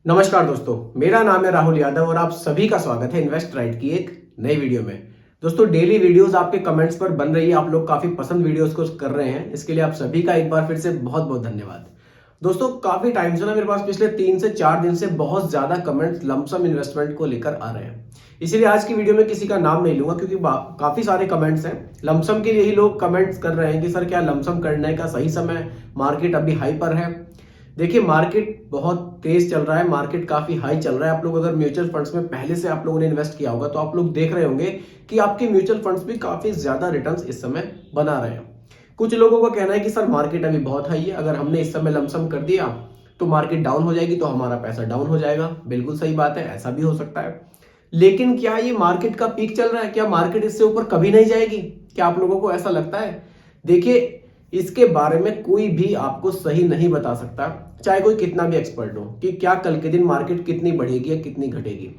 नमस्कार दोस्तों, मेरा नाम है राहुल यादव और आप सभी का स्वागत है इन्वेस्ट राइट की एक नई वीडियो में। दोस्तों, डेली वीडियोस आपके कमेंट्स पर बन रही है, आप लोग काफी पसंद वीडियोस को कर रहे हैं, इसके लिए आप सभी का एक बार फिर से बहुत बहुत धन्यवाद। दोस्तों, काफी टाइम से ना मेरे पास पिछले 3 से 4 दिन से बहुत ज्यादा कमेंट्स लमसम इन्वेस्टमेंट को लेकर आ रहे हैं। इसीलिए आज की वीडियो में किसी का नाम नहीं लूंगा क्योंकि काफी सारे कमेंट्स हैं लमसम के लिए ही। लोग कमेंट्स कर रहे हैं कि सर क्या लमसम करने का सही समय, मार्केट अभी हाई पर है। देखिए, मार्केट बहुत तेज चल रहा है, मार्केट काफी हाई चल रहा है। आप लोग अगर म्यूचुअल फंड्स में पहले से आप लोगों ने इन्वेस्ट किया होगा तो आप लोग देख रहे होंगे कि आपके म्यूचुअल फंड्स भी काफी ज्यादा रिटर्न्स इस समय बना रहे हैं। कुछ लोगों का कहना है कि सर मार्केट अभी बहुत हाई है, अगर हमने इस समय लमसम कर दिया तो मार्केट डाउन हो जाएगी तो हमारा पैसा डाउन हो जाएगा। बिल्कुल सही बात है, ऐसा भी हो सकता है। लेकिन क्या ये मार्केट का पीक चल रहा है? क्या मार्केट इससे ऊपर कभी नहीं जाएगी? क्या आप लोगों को ऐसा लगता है? देखिए, इसके बारे में कोई भी आपको सही नहीं बता सकता, चाहे कोई कितना भी एक्सपर्ट हो, कि क्या कल के दिन मार्केट कितनी बढ़ेगी या कितनी घटेगी।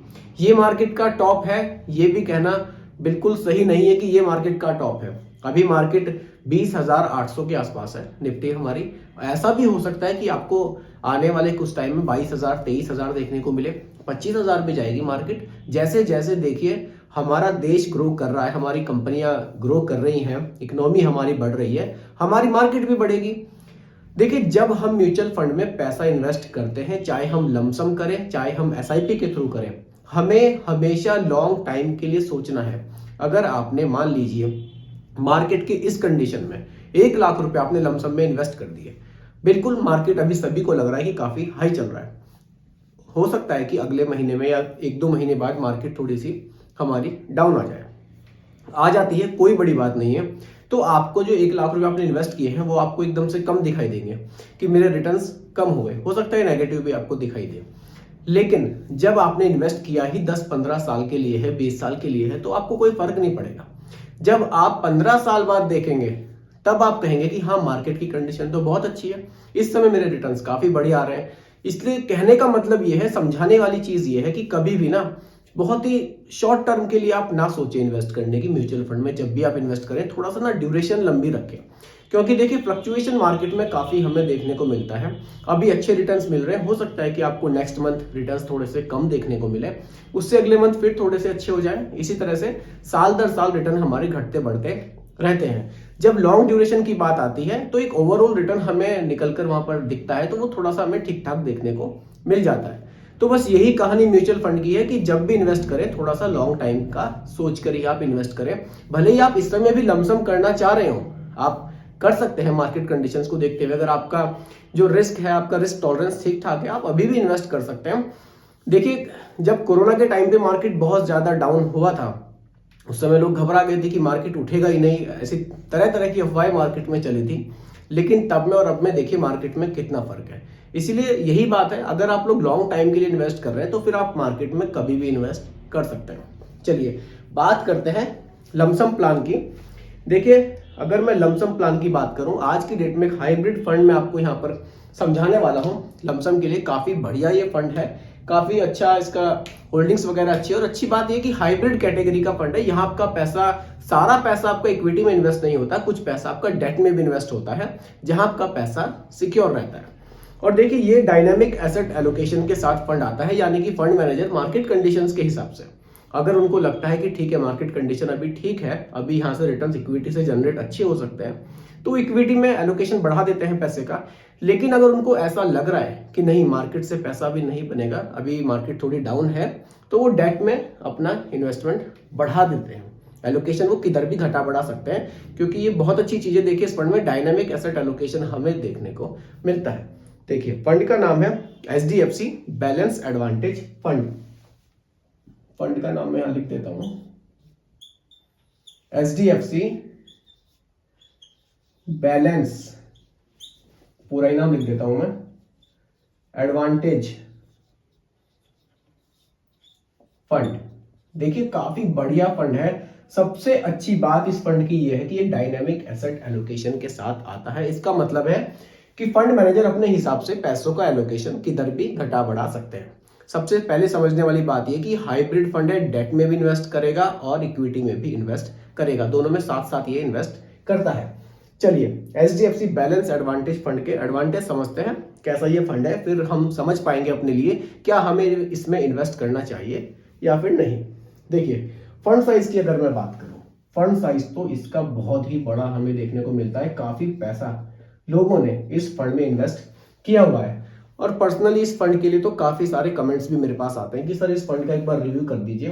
ये मार्केट का टॉप है, ये भी कहना बिल्कुल सही नहीं है कि ये मार्केट का टॉप है। अभी मार्केट 20,800 के आसपास है, निफ्टी हमारी। ऐसा भी हो सकता है कि आपको आने वाले कुछ टाइम में 22,000 23,000 देखने को मिले, 25,000 पे जाएगी मार्केट। जैसे जैसे देखिए हमारा देश ग्रो कर रहा है, हमारी कंपनियां ग्रो कर रही हैं, इकोनॉमी हमारी बढ़ रही है, हमारी मार्केट भी बढ़ेगी। देखिए, जब हम म्यूचुअल फंड में पैसा इन्वेस्ट करते हैं, चाहे हम लमसम करें चाहे हम एसआईपी के थ्रू करें, हमें हमेशा लॉन्ग टाइम के लिए सोचना है। अगर आपने मान लीजिए मार्केट की इस कंडीशन में 1 लाख रुपए आपने लमसम में इन्वेस्ट कर दिए, बिल्कुल मार्केट अभी सभी को लग रहा है कि काफी हाई चल रहा है। हो सकता है कि अगले महीने में या 1-2 महीने बाद मार्केट थोड़ी सी हमारी डाउन आ जाए, आ जाती है, कोई बड़ी बात नहीं है। तो आपको जो 1 लाख रुपए आपने इन्वेस्ट किए हैं वो आपको एकदम से कम दिखाई देंगे कि मेरे रिटर्न्स कम हुए, हो सकता है नेगेटिव भी आपको दिखाई दे। लेकिन जब आपने इन्वेस्ट किया ही 10-15 साल के लिए है, 20 साल के लिए है, तो आपको कोई फर्क नहीं पड़ेगा। जब आप 15 साल बाद देखेंगे तब आप कहेंगे कि हाँ, मार्केट की कंडीशन तो बहुत अच्छी है, इस समय मेरे रिटर्न्स काफी बढ़िया आ रहे हैं। इसलिए कहने का मतलब ये है, समझाने वाली चीज ये है कि कभी भी ना बहुत ही शॉर्ट टर्म के लिए आप ना सोचें इन्वेस्ट करने की। म्यूचुअल फंड में जब भी आप इन्वेस्ट करें थोड़ा सा ना ड्यूरेशन लंबी रखें, क्योंकि देखिए फ्लक्चुएशन मार्केट में काफी हमें देखने को मिलता है। अभी अच्छे रिटर्न्स मिल रहे हैं, हो सकता है कि आपको नेक्स्ट मंथ रिटर्न्स थोड़े से कम देखने को मिले, उससे अगले मंथ फिर थोड़े से अच्छे हो जाए। इसी तरह से साल दर साल रिटर्न हमारे घटते बढ़ते रहते हैं। जब लॉन्ग ड्यूरेशन की बात आती है तो एक ओवरऑल रिटर्न हमें निकलकर वहां पर दिखता है, तो वो थोड़ा सा हमें ठीक ठाक देखने को मिल जाता है। तो बस यही कहानी म्यूचुअल फंड की है कि जब भी इन्वेस्ट करें थोड़ा सा लॉन्ग टाइम का सोच कर ही आप इन्वेस्ट करें। भले ही आप इस समय भी लमसम करना चाह रहे हो, आप कर सकते हैं मार्केट कंडीशंस को देखते हुए। अगर आपका जो रिस्क है, आपका रिस्क टॉलरेंस ठीक ठाक है, आप अभी भी इन्वेस्ट कर सकते हैं। देखिए, जब कोरोना के टाइम पे मार्केट बहुत ज्यादा डाउन हुआ था, उस समय लोग घबरा गए थे कि मार्केट उठेगा ही नहीं, ऐसी तरह तरह की अफवाहें मार्केट में चली थी। लेकिन तब में और अब में देखिए मार्केट में कितना फर्क है। इसीलिए यही बात है, अगर आप लोग लॉन्ग टाइम के लिए इन्वेस्ट कर रहे हैं तो फिर आप मार्केट में कभी भी इन्वेस्ट कर सकते हैं। चलिए बात करते हैं लमसम प्लान की। देखिए, अगर मैं लमसम प्लान की बात करूं, आज की डेट में एक हाइब्रिड फंड में आपको यहां पर समझाने वाला हूं। लमसम के लिए काफी बढ़िया ये फंड है, काफी अच्छा इसका होल्डिंग्स वगैरह अच्छी है। और अच्छी बात यह कि हाइब्रिड कैटेगरी का फंड है, यहाँ आपका पैसा, सारा पैसा आपका इक्विटी में इन्वेस्ट नहीं होता, कुछ पैसा आपका डेट में भी इन्वेस्ट होता है, जहां आपका पैसा सिक्योर रहता है। और देखिए, ये डायनामिक एसेट एलोकेशन के साथ फंड आता है, यानी कि फंड मैनेजर मार्केट कंडीशंस के हिसाब से, अगर उनको लगता है कि ठीक है मार्केट कंडीशन अभी ठीक है, अभी यहां से रिटर्न्स इक्विटी से जनरेट अच्छे हो सकते हैं, तो इक्विटी में एलोकेशन बढ़ा देते हैं पैसे का। लेकिन अगर उनको ऐसा लग रहा है कि नहीं, मार्केट से पैसा भी नहीं बनेगा, अभी मार्केट थोड़ी डाउन है, तो वो डेट में अपना इन्वेस्टमेंट बढ़ा देते हैं। एलोकेशन वो किधर भी घटा बढ़ा सकते हैं, क्योंकि ये बहुत अच्छी चीजें देखिए इस फंड में डायनामिक एसेट एलोकेशन हमें देखने को मिलता है। देखिए, फंड का नाम है HDFC balance advantage fund. Fund का नाम मैं यहां लिख देता हूं, HDFC बैलेंस, पूरा ही नाम लिख देता हूं मैं, एडवांटेज फंड। देखिए, काफी बढ़िया फंड है। सबसे अच्छी बात इस फंड की यह है कि ये डायनामिक एसेट एलोकेशन के साथ आता है। इसका मतलब है कि फंड मैनेजर अपने हिसाब से पैसों का एलोकेशन किधर भी घटा बढ़ा सकते हैं। सबसे पहले समझने वाली बात यह कि हाइब्रिड फंड है, डेट में भी इन्वेस्ट करेगा और इक्विटी में भी इन्वेस्ट करेगा, दोनों में साथ साथ ये इन्वेस्ट करता है। चलिए, HDFC बैलेंस एडवांटेज फंड के एडवांटेज समझते हैं। कैसा ये फंड है, फिर हम समझ पाएंगे अपने लिए क्या हमें इसमें इन्वेस्ट करना चाहिए या फिर नहीं। देखिए फंड साइज की अगर मैं बात करूं, फंड साइज तो इसका बहुत ही बड़ा हमें देखने को मिलता है। काफी पैसा लोगों ने इस फंड में इन्वेस्ट किया हुआ है और पर्सनली इस फंड के लिए तो काफी सारे कमेंट्स भी मेरे पास आते हैं कि सर इस फंड का एक बार रिव्यू कर दीजिए।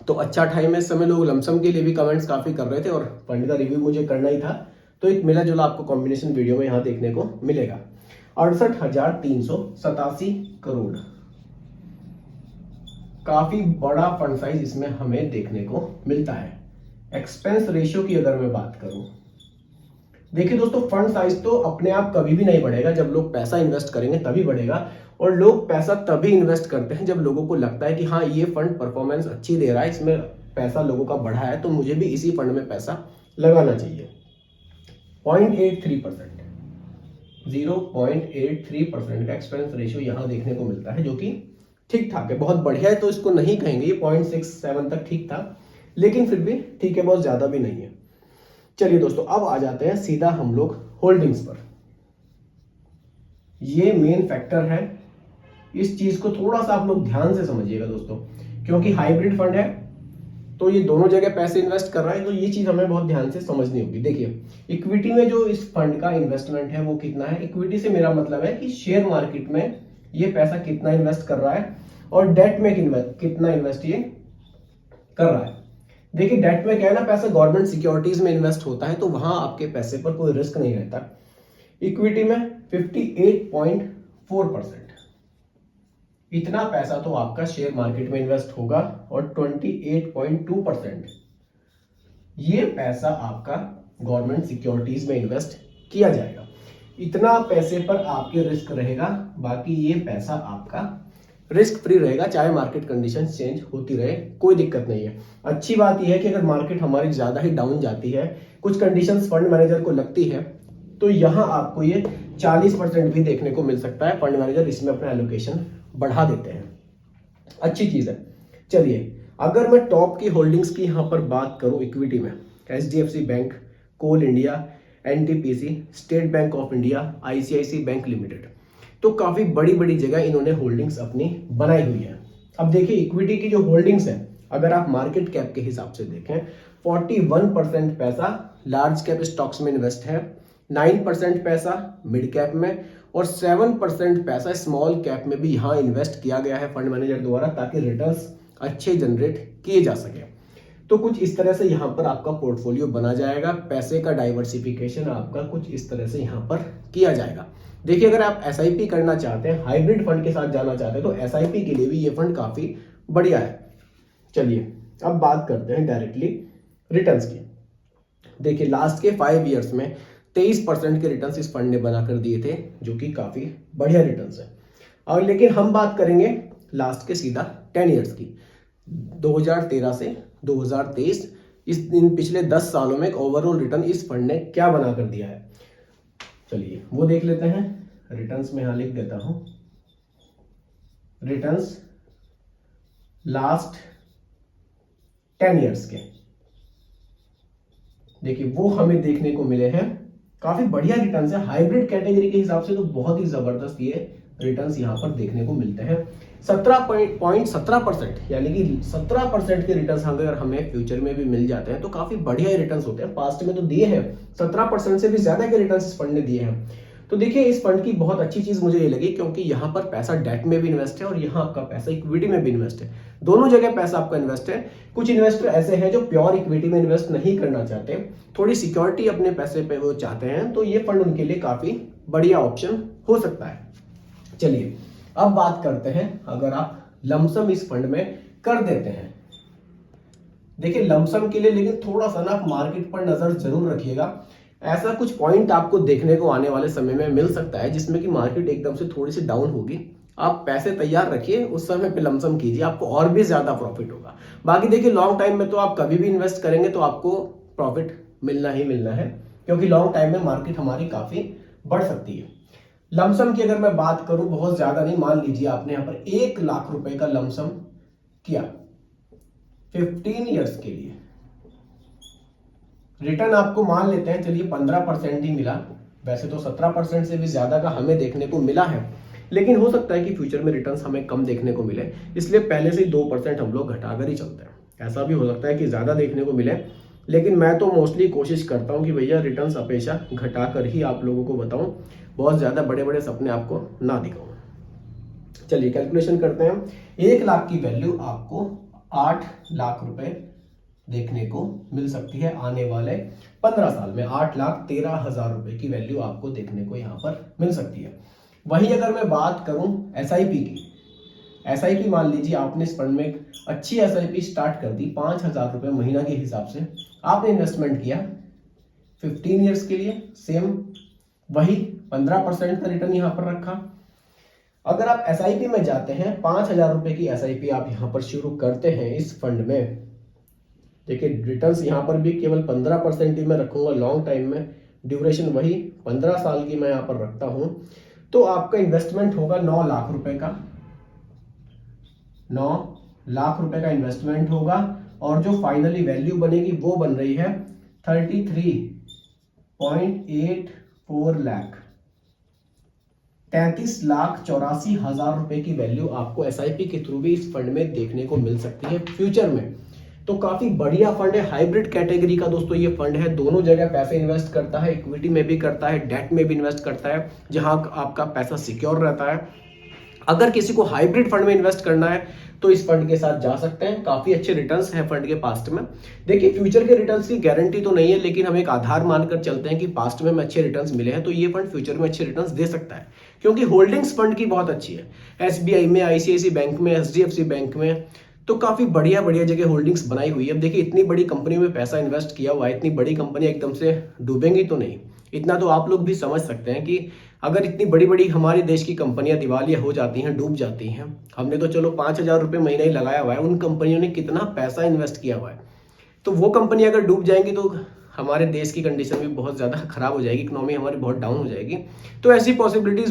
तो अच्छा टाइम है, इस समय लोग लमसम के लिए भी कमेंट्स काफी कर रहे थे और फंड का रिव्यू मुझे करना ही था, तो एक मिला जुला आपको कॉम्बिनेशन वीडियो में यहाँ देखने को मिलेगा। 68,387 करोड़, काफी बड़ा फंड साइज इसमें हमें देखने को मिलता है। एक्सपेंस रेशियो की अगर मैं बात करूं, देखिए दोस्तों फंड साइज तो अपने आप कभी भी नहीं बढ़ेगा, जब लोग पैसा इन्वेस्ट करेंगे तभी बढ़ेगा। और लोग पैसा तभी इन्वेस्ट करते हैं जब लोगों को लगता है कि हाँ ये फंड परफॉर्मेंस अच्छी दे रहा है, इसमें पैसा लोगों का बढ़ा है, तो मुझे भी इसी फंड में पैसा लगाना चाहिए। 0.83%, 0.83% का एक्सपेंस रेशियो यहां देखने को मिलता है, जो कि ठीक ठाक है, बहुत बढ़िया है। तो इसको नहीं कहेंगे, ये 0.67 तक ठीक था, लेकिन फिर भी ठीक है, बहुत ज्यादा भी नहीं है। चलिए दोस्तों अब आ जाते हैं सीधा हम लोग होल्डिंग्स पर। ये मेन फैक्टर है, इस चीज को थोड़ा सा आप लोग ध्यान से समझिएगा दोस्तों, क्योंकि हाइब्रिड फंड है तो ये दोनों जगह पैसे इन्वेस्ट कर रहा है, तो ये चीज हमें बहुत ध्यान से समझनी होगी। देखिए इक्विटी में जो इस फंड का इन्वेस्टमेंट है वो कितना है, इक्विटी से मेरा मतलब है कि शेयर मार्केट में ये पैसा कितना इन्वेस्ट कर रहा है, और डेट में कितना इन्वेस्ट ये कर रहा है। देखिए डेट में क्या है ना, पैसा गवर्नमेंट सिक्योरिटीज में इन्वेस्ट होता है, तो वहां आपके पैसे पर कोई रिस्क नहीं रहता। इक्विटी में 58.4%, इतना पैसा तो आपका शेयर मार्केट में इन्वेस्ट होगा, और 28.2% ये पैसा आपका गवर्नमेंट सिक्योरिटीज में इन्वेस्ट किया जाएगा। इतना पैसे पर आपके रिस्क रहेगा, बाकी ये पैसा आपका रिस्क फ्री रहेगा, चाहे मार्केट कंडीशन चेंज होती रहे, कोई दिक्कत नहीं है। अच्छी बात यह है कि अगर मार्केट हमारी ज्यादा ही डाउन जाती है, कुछ कंडीशंस फंड मैनेजर को लगती है, तो यहां आपको ये 40% भी देखने को मिल सकता है। फंड मैनेजर इसमें अपना एलोकेशन बढ़ा देते हैं, अच्छी चीज है। चलिए अगर मैं टॉप की होल्डिंग्स की यहां पर बात करूं इक्विटी में, HDFC Bank, Coal India, NTPC, State Bank of India, ICICI Bank Limited, तो काफी बड़ी बड़ी जगह इन्होंने होल्डिंग्स अपनी बनाई हुई है। अब देखिए इक्विटी की जो होल्डिंग्स है, अगर आप मार्केट कैप के हिसाब से देखें, 41% पैसा लार्ज कैप स्टॉक्स में इन्वेस्ट है, 9% पैसा मिड कैप में, और 7% पैसा स्मॉल कैप में भी यहां इन्वेस्ट किया गया है फंड मैनेजर द्वारा, ताकि रिटर्न्स अच्छे जनरेट किए जा सके। तो कुछ इस तरह से यहां पर आपका पोर्टफोलियो बना जाएगा, पैसे का डाइवर्सिफिकेशन आपका कुछ इस तरह से यहां पर किया जाएगा। देखिए अगर आप SIP करना चाहते हैं, हाइब्रिड फंड के साथ जाना चाहते हैं, तो SIP के लिए भी ये फंड काफी बढ़िया है। चलिए अब बात करते हैं डायरेक्टली रिटर्न्स की। देखिए लास्ट के 5 ईयर्स में 23% के रिटर्न्स इस फंड ने बनाकर दिए थे, जो कि काफी बढ़िया रिटर्न्स है। और लेकिन हम बात करेंगे लास्ट के सीधा 10 ईयर्स की, 2013 से 2023, इन पिछले 10 सालों में ओवरऑल रिटर्न इस फंड ने क्या बनाकर दिया है, चलिए वो देख लेते हैं। रिटर्न्स में यहां लिख देता हूं, रिटर्न्स लास्ट 10 ईयर्स के, देखिए वो हमें देखने को मिले हैं, काफी बढ़िया रिटर्न्स है। हाइब्रिड कैटेगरी के हिसाब से तो बहुत ही जबरदस्त ये रिटर्न्स यहां पर देखने को मिलते हैं। 17.17%, यानी कि 17% के रिटर्न्स अगर हमें फ्यूचर में भी मिल जाते हैं तो काफी बढ़िया रिटर्न्स होते हैं। पास्ट में तो दिए हैं, 17% से भी ज्यादा के रिटर्न्स इस फंड ने दिए हैं। तो देखिए इस फंड की बहुत अच्छी चीज मुझे ये लगी, क्योंकि यहाँ पर पैसा डेट में भी इन्वेस्ट है और यहाँ आपका पैसा इक्विटी में भी इन्वेस्ट है, दोनों जगह पैसा आपका इन्वेस्ट है। कुछ इन्वेस्टर ऐसे हैं जो प्योर इक्विटी में इन्वेस्ट नहीं करना चाहते, थोड़ी सिक्योरिटी अपने पैसे पे वो चाहते हैं, तो ये फंड उनके लिए काफी बढ़िया ऑप्शन हो सकता है। चलिए अब बात करते हैं, अगर आप लमसम इस फंड में कर देते हैं, देखिए लमसम के लिए लेकिन थोड़ा सा ना आप मार्केट पर नजर जरूर रखिएगा। ऐसा कुछ पॉइंट आपको देखने को आने वाले समय में मिल सकता है जिसमें कि मार्केट एकदम से थोड़ी सी डाउन होगी, आप पैसे तैयार रखिए, उस समय पे लमसम कीजिए, आपको और भी ज्यादा प्रॉफिट होगा। बाकी देखिए लॉन्ग टाइम में तो आप कभी भी इन्वेस्ट करेंगे तो आपको प्रॉफिट मिलना ही मिलना है, क्योंकि लॉन्ग टाइम में मार्केट हमारी काफी बढ़ सकती है। लमसम की अगर मैं बात करूं, बहुत ज्यादा नहीं, मान लीजिए आपने यहां पर 1 लाख रुपए का लमसम किया 15 ईयर्स के लिए, रिटर्न आपको मान लेते हैं चलिए 15% ही मिला, वैसे तो 17% से भी ज़्यादा का हमें देखने को मिला है, लेकिन हो सकता है कि फ्यूचर में रिटर्न्स हमें कम देखने को मिले, इसलिए पहले से ही 2% हम लोग घटाकर ही चलते हैं। ऐसा भी हो सकता है कि ज़्यादा देखने को मिले, लेकिन मैं तो मोस्टली कोशिश करता हूँ कि भैया रिटर्न्स हमेशा घटा कर ही आप लोगों को बताऊँ, बहुत ज़्यादा बड़े बड़े सपने आपको ना दिखाऊँ। चलिए कैलकुलेशन करते हैं। 1 लाख की वैल्यू आपको 8 लाख रुपए देखने को मिल सकती है आने वाले 15 साल में। 8,13,000 रुपए की वैल्यू आपको देखने को यहाँ पर मिल सकती है। वहीं अगर मैं बात करूं एसआईपी की, एसआईपी मान लीजिए आपने इस फंड में एक अच्छी एसआईपी स्टार्ट कर दी, 5,000 रुपए महीना के हिसाब से आपने इन्वेस्टमेंट किया 15 ईयर्स के लिए, सेम वही 15% का रिटर्न यहाँ पर रखा। अगर आप एसआईपी में जाते हैं, 5,000 रुपए की एसआईपी आप यहाँ पर शुरू करते हैं इस फंड में, देखिए रिटर्न्स यहाँ पर भी केवल 15% ही मैं रखूंगा लॉन्ग टाइम में, ड्यूरेशन वही 15 साल की मैं यहाँ पर रखता हूं, तो आपका इन्वेस्टमेंट होगा 9 लाख रुपए का। 9 लाख रुपए का इन्वेस्टमेंट होगा और जो फाइनली वैल्यू बनेगी वो बन रही है 33.84 लाख, 33,84,000 रुपए की वैल्यू आपको एसआईपी के थ्रू भी इस फंड में देखने को मिल सकती है फ्यूचर में। तो काफी बढ़िया फंड है, हाइब्रिड कैटेगरी का दोस्तों ये फंड है, दोनों जगह पैसे इन्वेस्ट करता है, इक्विटी में भी करता है, डेट में भी इन्वेस्ट करता है, जहां आपका पैसा सिक्योर रहता है। अगर किसी को हाइब्रिड फंड में इन्वेस्ट करना है तो इस फंड के साथ जा सकते हैं, काफी अच्छे रिटर्न्स हैं फंड के पास्ट में। देखिए फ्यूचर के रिटर्न्स की गारंटी तो नहीं है, लेकिन हम एक आधार मानकर चलते हैं कि पास्ट में हमें अच्छे रिटर्न्स मिले हैं, तो ये फंड फ्यूचर में अच्छे रिटर्न्स दे सकता है, क्योंकि होल्डिंग्स फंड की बहुत अच्छी है। एसबीआई में, आईसीआईसी बैंक में, एचडीएफसी बैंक में, तो काफी बढ़िया बढ़िया जगह होल्डिंग्स बनाई हुई है। अब देखिए इतनी बड़ी कंपनी में पैसा इन्वेस्ट किया हुआ है, इतनी बड़ी कंपनी एकदम से डूबेंगी तो नहीं, इतना तो आप लोग भी समझ सकते हैं कि अगर इतनी बड़ी बड़ी हमारे देश की कंपनियां दिवालिया हो जाती हैं, डूब जाती हैं, हमने तो चलो 5,000 रुपये महीना ही लगाया हुआ है, उन कंपनियों ने कितना पैसा इन्वेस्ट किया हुआ है, तो वो कंपनी अगर डूब जाएंगी तो हमारे देश की कंडीशन भी बहुत ज़्यादा खराब हो जाएगी, इकोनॉमी हमारी बहुत डाउन हो जाएगी। तो ऐसी पॉसिबिलिटीज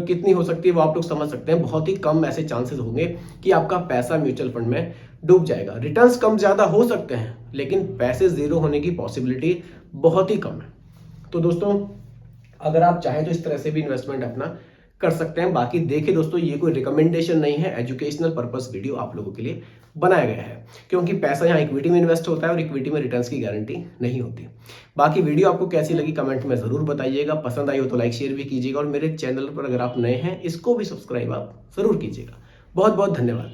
कितनी हो सकती है वो आप लोग समझ सकते हैं, बहुत ही कम ऐसे चांसेस होंगे कि आपका पैसा म्यूचुअल फंड में डूब जाएगा। रिटर्न्स कम ज़्यादा हो सकते हैं, लेकिन पैसे जीरो होने की पॉसिबिलिटी बहुत ही कम है। तो दोस्तों अगर आप चाहें तो इस तरह से भी इन्वेस्टमेंट अपना कर सकते हैं। बाकी देखिए दोस्तों, ये कोई रिकमेंडेशन नहीं है, एजुकेशनल पर्पस वीडियो आप लोगों के लिए बनाया गया है, क्योंकि पैसा यहाँ इक्विटी में इन्वेस्ट होता है और इक्विटी में रिटर्न्स की गारंटी नहीं होती। बाकी वीडियो आपको कैसी लगी कमेंट में जरूर बताइएगा, पसंद आई हो तो लाइक शेयर भी कीजिएगा, और मेरे चैनल पर अगर आप नए हैं इसको भी सब्सक्राइब आप जरूर कीजिएगा। बहुत बहुत धन्यवाद।